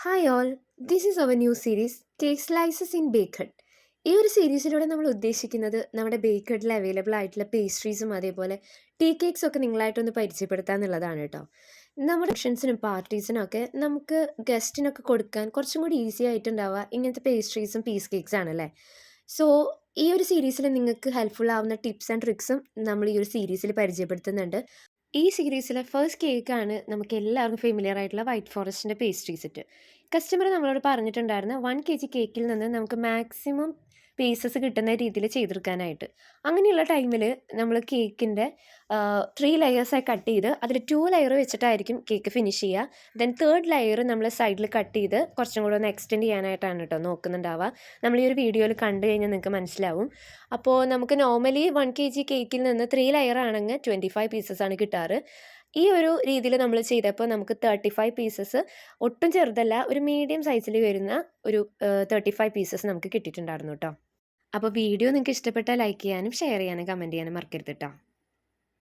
Hi all, this is our new series cake slices in baked. ഈ ഒരു സീരീസിലൂടെ നമ്മൾ ഉദ്ദേശിക്കുന്നത് നമ്മുടെ ബേക്കഡിൽ അവൈലബിൾ ആയിട്ടുള്ള പേസ്ട്രീസും അതേപോലെ ടീ കേക്ക്സ് ഒക്കെ നിങ്ങളായിട്ടൊന്ന് പരിചയപ്പെടുത്തുക എന്നുള്ളതാണ് കേട്ടോ. നമ്മുടെ ഫംഗ്ഷൻസിനും പാർട്ടീസിനും ഒക്കെ നമുക്ക് ഗസ്റ്റിനൊക്കെ കൊടുക്കാൻ കുറച്ചും കൂടി ഈസി ആയിട്ടുണ്ടാവുക ഇങ്ങനത്തെ പേസ്ട്രീസും പീസ് കേക്ക്സ് ആണല്ലേ. സോ ഈ ഒരു സീരീസിൽ നിങ്ങൾക്ക് ഹെൽപ്ഫുൾ ആവുന്ന ടിപ്സ് ആൻഡ് ട്രിക്സും നമ്മൾ ഈ ഒരു സീരീസിൽ പരിചയപ്പെടുത്തുന്നുണ്ട്. ഈ സീരീസിലെ ഫസ്റ്റ് കേക്കാണ് നമുക്ക് എല്ലാവർക്കും ഫെമിലിയർ ആയിട്ടുള്ള വൈറ്റ് ഫോറസ്റ്റിൻ്റെ പേസ്ട്രി സെറ്റ്. കസ്റ്റമർ നമ്മളോട് പറഞ്ഞിട്ടുണ്ടായിരുന്നു 1 kg കേക്കിൽ നിന്ന് നമുക്ക് മാക്സിമം പീസസ് കിട്ടുന്ന രീതിയിൽ ചെയ്തെടുക്കാനായിട്ട്. അങ്ങനെയുള്ള ടൈമിൽ നമ്മൾ കേക്കിൻ്റെ 3 ലെയേഴ്സായി കട്ട് ചെയ്ത് അതിൽ 2 ലെയർ വെച്ചിട്ടായിരിക്കും കേക്ക് ഫിനിഷ് ചെയ്യുക. ദെൻ തേർഡ് ലെയർ നമ്മൾ സൈഡിൽ കട്ട് ചെയ്ത് കുറച്ചും കൂടെ ഒന്ന് എക്സ്റ്റെൻഡ് ചെയ്യാനായിട്ടാണ് കേട്ടോ നോക്കുന്നുണ്ടാവുക. നമ്മൾ ഈ ഒരു വീഡിയോയിൽ കണ്ടു കഴിഞ്ഞാൽ നിങ്ങൾക്ക് മനസ്സിലാവും. അപ്പോൾ നമുക്ക് നോർമലി 1 kg കേക്കിൽ നിന്ന് 3 ലെയർ ആണെങ്കിൽ 25 പീസസ് ആണ് കിട്ടാറ്. ഈ ഒരു രീതിയിൽ നമ്മൾ ചെയ്തപ്പോൾ നമുക്ക് 35 പീസസ്, ഒട്ടും ചെറുതല്ല, ഒരു മീഡിയം സൈസിൽ വരുന്ന ഒരു 35 പീസസ് നമുക്ക് കിട്ടിയിട്ടുണ്ടായിരുന്നു കേട്ടോ. അപ്പോൾ വീഡിയോ നിങ്ങൾക്ക് ഇഷ്ടപ്പെട്ടാൽ ലൈക്ക് ചെയ്യാനും ഷെയർ ചെയ്യാനും കമൻറ്റ് ചെയ്യാനും മറക്കരുത് കേട്ടോ.